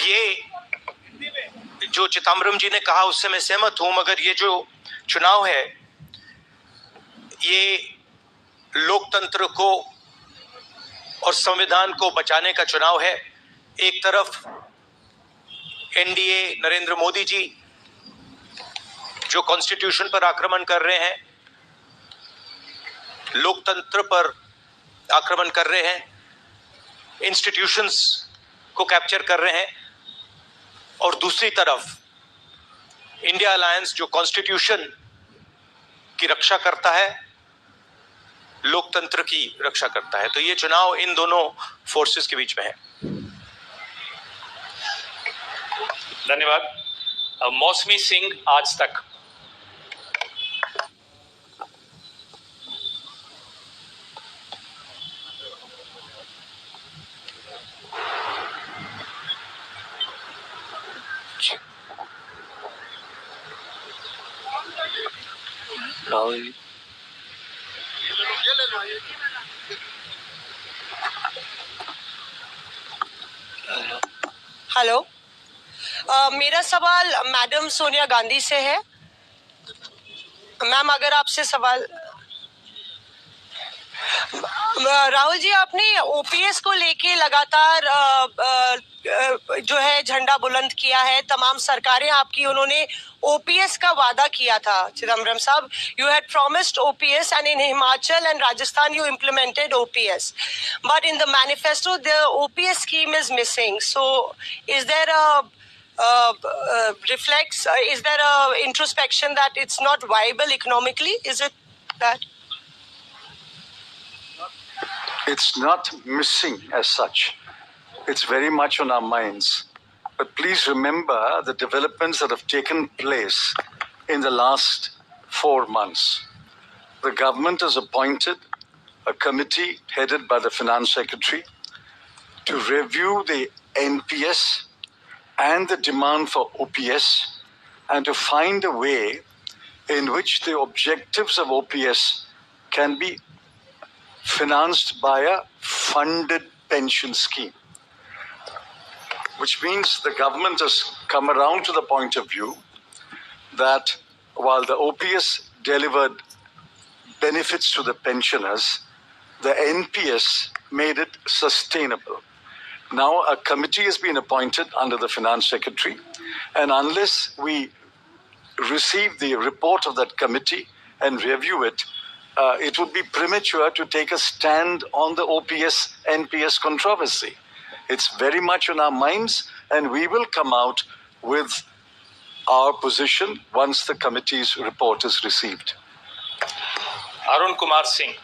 ये जो चिदम्बरम जी ने कहा उससे मैं सहमत हूं, मगर ये जो चुनाव है ये लोकतंत्र को और संविधान को बचाने का चुनाव है। एक तरफ एनडीए नरेंद्र मोदी जी जो कॉन्स्टिट्यूशन पर आक्रमण कर रहे हैं, लोकतंत्र पर आक्रमण कर रहे हैं, इंस्टीट्यूशंस को कैप्चर कर रहे हैं, और दूसरी तरफ इंडिया अलायंस जो कॉन्स्टिट्यूशन की रक्षा करता है, लोकतंत्र की रक्षा करता है। तो ये चुनाव इन दोनों फोर्सेस के बीच में है। धन्यवाद। मौसमी सिंह, आज तक। हेलो, मेरा सवाल मैडम सोनिया गांधी से है। मैम, अगर आपसे सवाल, राहुल जी, आपने ओपीएस को लेके लगातार जो है झंडा बुलंद किया है। तमाम सरकारें आपकी, उन्होंने ओपीएस का वादा किया था। चिदम्बरम साहब, you had promised OPS, and in Himachal and Rajasthan you implemented OPS, but in the manifesto the OPS scheme is missing. So is there is there a introspection that it's not viable economically? Is it that? It's not missing as such. It's very much on our minds. But please remember the developments that have taken place in the last 4 months. The government has appointed a committee headed by the Finance Secretary to review the NPS and the demand for OPS, and to find a way in which the objectives of OPS can be financed by a funded pension scheme. Which means the government has come around to the point of view that while the OPS delivered benefits to the pensioners, the NPS made it sustainable. Now a committee has been appointed under the Finance Secretary, and unless we receive the report of that committee and review it, it would be premature to take a stand on the OPS-NPS controversy. It's very much on our minds, and we will come out with our position once the committee's report is received. Arun Kumar Singh.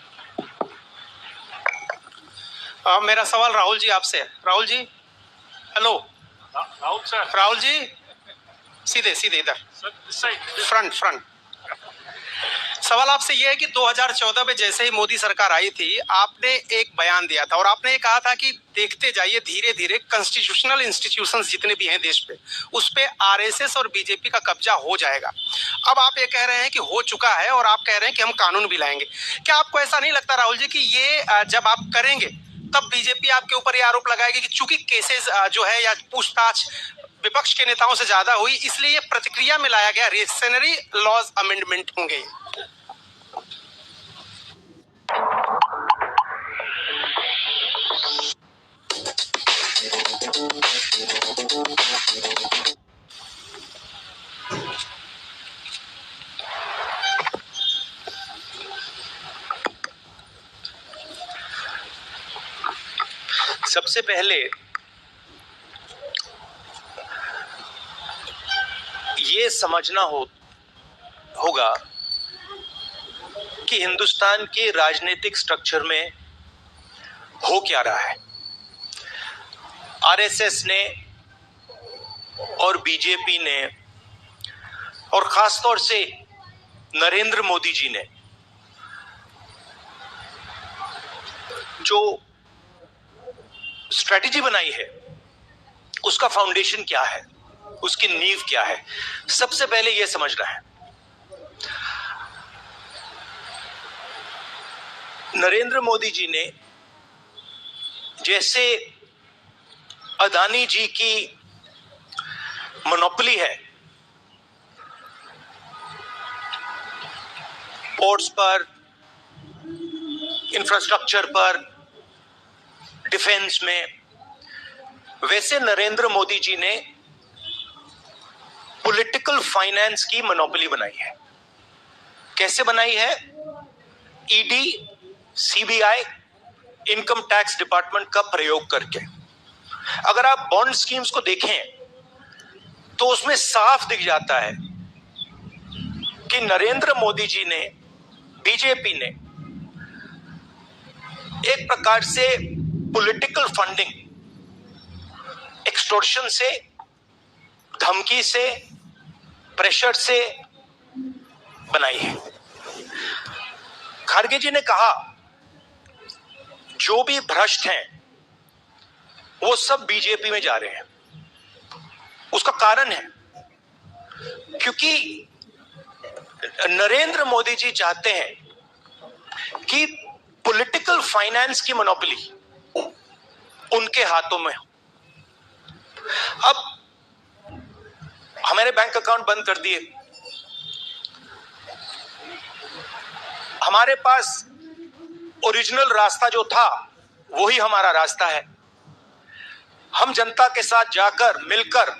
मेरा सवाल राहुल जी आपसे है। Rahul ji, hello. Rahul sir. Rahul ji, सीधे सीधे इधर, front. सवाल आपसे यह है कि 2014 में जैसे ही मोदी सरकार आई थी, आपने एक बयान दिया था और आपने ये कहा था कि देखते जाइए धीरे धीरे कॉन्स्टिट्यूशनल इंस्टीट्यूशंस जितने भी हैं देश पे, उस पे आरएसएस और बीजेपी का कब्जा हो जाएगा। अब आप ये कह रहे हैं कि हो चुका है और आप कह रहे हैं कि हम कानून भी लाएंगे। क्या आपको ऐसा नहीं लगता राहुल जी कि ये जब आप करेंगे तब बीजेपी आपके ऊपर ये आरोप लगाएगी कि चूंकि केसेस जो है या पूछताछ विपक्ष के नेताओं से ज्यादा हुई, इसलिए ये प्रतिक्रिया में लाया गया रेशनरी लॉज अमेंडमेंट होंगे? सबसे पहले ये समझना होगा कि हिंदुस्तान के राजनीतिक स्ट्रक्चर में हो क्या रहा है। आरएसएस ने और बीजेपी ने और खासतौर से नरेंद्र मोदी जी ने जो स्ट्रेटेजी बनाई है, उसका फाउंडेशन क्या है, उसकी नींव क्या है, सबसे पहले यह समझना है। नरेंद्र मोदी जी ने जैसे अदानी जी की मोनोपोली है पोर्ट्स पर, इंफ्रास्ट्रक्चर पर, डिफेंस में, वैसे नरेंद्र मोदी जी ने पॉलिटिकल फाइनेंस की मोनोपोली बनाई है। कैसे बनाई है? ED, CBI, income tax department का प्रयोग करके। अगर आप बॉन्ड स्कीम्स को देखें तो उसमें साफ दिख जाता है कि नरेंद्र मोदी जी ने, बीजेपी ने एक प्रकार से पॉलिटिकल फंडिंग एक्सटॉर्शन से, धमकी से, प्रेशर से बनाई है। खड़गे जी ने कहा जो भी भ्रष्ट हैं वो सब बीजेपी में जा रहे हैं। उसका कारण है क्योंकि नरेंद्र मोदी जी चाहते हैं कि पॉलिटिकल फाइनेंस की मोनोपोली उनके हाथों में हो। अब हमारे बैंक अकाउंट बंद कर दिए, हमारे पास ओरिजिनल रास्ता जो था वही हमारा रास्ता है। हम जनता के साथ जाकर मिलकर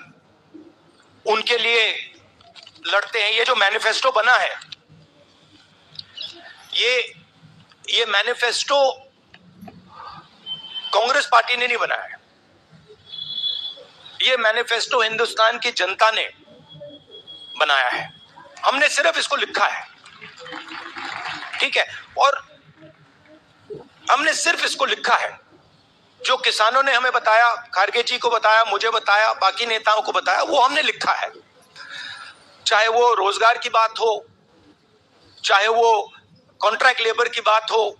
उनके लिए लड़ते हैं। ये जो मैनिफेस्टो बना है, ये मैनिफेस्टो कांग्रेस पार्टी ने नहीं बनाया है। ये मैनिफेस्टो हिंदुस्तान की जनता ने बनाया है। हमने सिर्फ इसको लिखा है, ठीक है, और हमने सिर्फ इसको लिखा है। जो किसानों ने हमें बताया, खड़गे जी को बताया, मुझे बताया, बाकी नेताओं को बताया, वो हमने लिखा है। चाहे वो रोजगार की बात हो, चाहे वो कॉन्ट्रैक्ट लेबर की बात हो,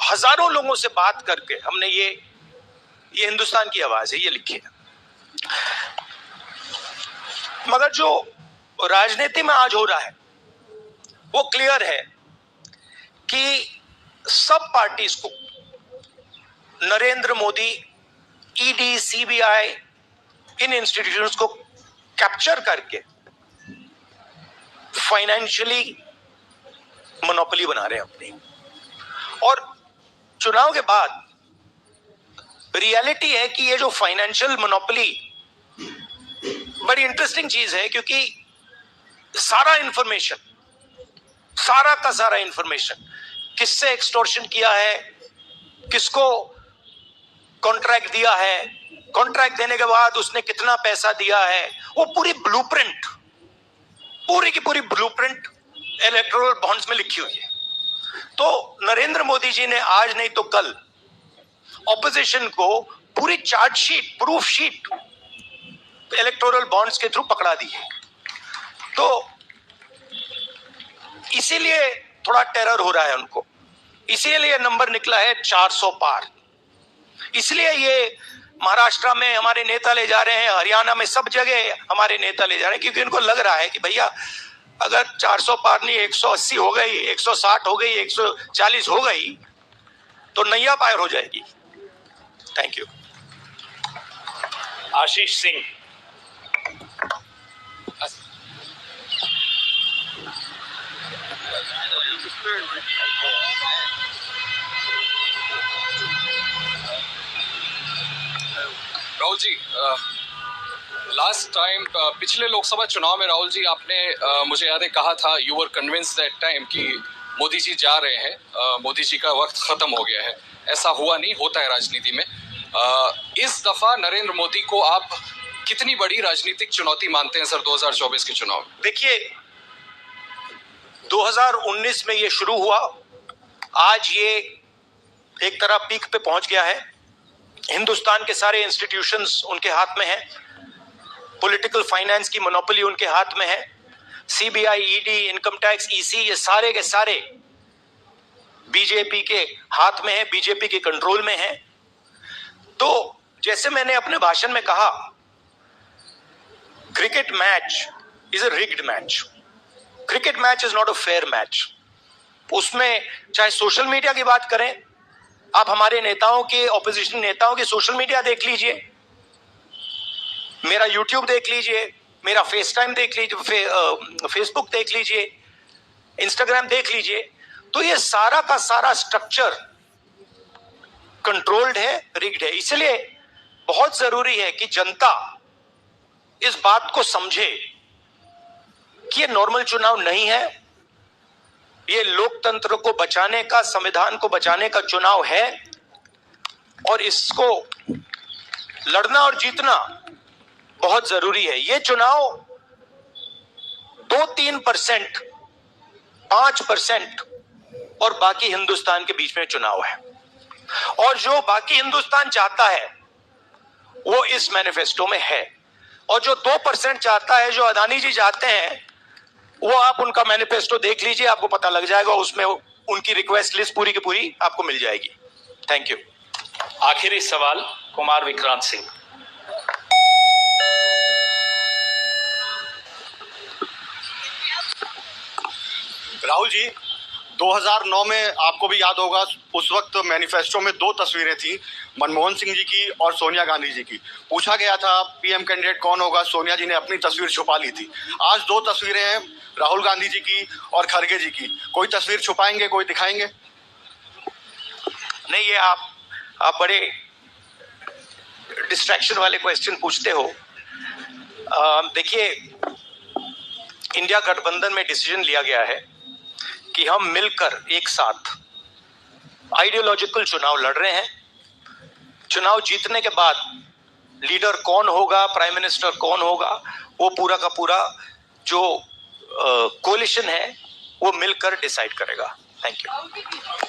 हजारों लोगों से बात करके हमने ये हिंदुस्तान की आवाज है, ये लिखी है। मगर जो राजनीति में आज हो रहा है वो क्लियर है कि सब पार्टीज को नरेंद्र मोदी, ईडी, सीबीआई, इन इंस्टीट्यूशंस को कैप्चर करके फाइनेंशियली मोनोपोली बना रहे हैं अपनी। और चुनाव के बाद रियलिटी है कि ये जो फाइनेंशियल मोनोपोली बड़ी इंटरेस्टिंग चीज है, क्योंकि सारा इंफॉर्मेशन, सारा का सारा इंफॉर्मेशन, किससे एक्सटॉर्शन किया है, किसको कॉन्ट्रैक्ट दिया है, कॉन्ट्रैक्ट देने के बाद उसने कितना पैसा दिया है, वो पूरी ब्लूप्रिंट, पूरी की पूरी ब्लूप्रिंट इलेक्टोरल बॉन्ड्स में लिखी हुई है। तो नरेंद्र मोदी जी ने आज नहीं तो कल ऑपोजिशन को पूरी chargesheet, proof sheet electoral bonds के थ्रू पकड़ा दी है। तो इसीलिए थोड़ा टेरर हो रहा है उनको, इसीलिए नंबर निकला है 400 पार। इसलिए ये महाराष्ट्र में हमारे नेता ले जा रहे हैं, हरियाणा में सब जगह हमारे नेता ले जा रहे हैं, क्योंकि उनको लग रहा है कि भैया अगर 400 पार नहीं 180 हो गई, 160 हो गई, 140 हो गई तो नैया पार हो जाएगी। Thank you. Ashish Singh. Rahul ji, last time पिछले लोकसभा चुनाव में राहुल जी आपने मुझे याद है कहा था, you were convinced that time कि मोदी जी जा रहे हैं, मोदी जी का वक्त खत्म हो गया है। ऐसा हुआ नहीं, होता है राजनीति में। इस दफा नरेंद्र मोदी को आप कितनी बड़ी राजनीतिक चुनौती मानते हैं सर 2024 के चुनाव? देखिए, 2019 में ये शुरू हुआ, आज ये एक तरह पीक पे पहुंच गया है। हिंदुस्तान के सारे इंस्टीट्यूशंस उनके हाथ में हैं, पॉलिटिकल फाइनेंस की मोनोपोली उनके हाथ में है। CBI, ED, income tax, EC, ये सारे के सारे बीजेपी के हाथ में है, बीजेपी के कंट्रोल में है। तो जैसे मैंने अपने भाषण में कहा, cricket match is a rigged match. Cricket match is not a fair match. उसमें चाहे सोशल मीडिया की बात करें, आप हमारे नेताओं के, ऑपोजिशन नेताओं के सोशल मीडिया देख लीजिए, मेरा यूट्यूब देख लीजिए, मेरा फेस टाइम देख लीजिए, फेसबुक देख लीजिए, इंस्टाग्राम देख लीजिए, तो ये सारा का सारा स्ट्रक्चर कंट्रोल्ड है, रिग्ड है। इसलिए बहुत जरूरी है कि जनता इस बात को समझे कि ये नॉर्मल चुनाव नहीं है, ये लोकतंत्र को बचाने का, संविधान को बचाने का चुनाव है, और इसको लड़ना और जीतना बहुत जरूरी है। ये चुनाव 2-3%, 5% और बाकी हिंदुस्तान के बीच में चुनाव है, और जो बाकी हिंदुस्तान चाहता है वो इस मैनिफेस्टो में है, और जो 2% चाहता है, जो अदानी जी चाहते हैं, वो आप उनका मैनिफेस्टो देख लीजिए, आपको पता लग जाएगा, उसमें उनकी रिक्वेस्ट लिस्ट पूरी की पूरी आपको मिल जाएगी। Thank you. आखिरी सवाल कुमार विक्रांत सिंह। राहुल जी, 2009 में आपको भी याद होगा, उस वक्त मैनिफेस्टो में 2 तस्वीरें थी, मनमोहन सिंह जी की और सोनिया गांधी जी की। पूछा गया था पीएम कैंडिडेट कौन होगा, सोनिया जी ने अपनी तस्वीर छुपा ली थी। आज 2 तस्वीरें हैं, राहुल गांधी जी की और खड़गे जी की। कोई तस्वीर छुपाएंगे, कोई दिखाएंगे? नहीं, ये आप बड़े डिस्ट्रैक्शन वाले क्वेश्चन पूछते हो। देखिए, इंडिया गठबंधन में डिसीजन लिया गया है कि हम मिलकर एक साथ आइडियोलॉजिकल चुनाव लड़ रहे हैं। चुनाव जीतने के बाद लीडर कौन होगा, प्राइम मिनिस्टर कौन होगा, वो पूरा का पूरा जो कोलिशन है वो मिलकर डिसाइड करेगा। Thank you.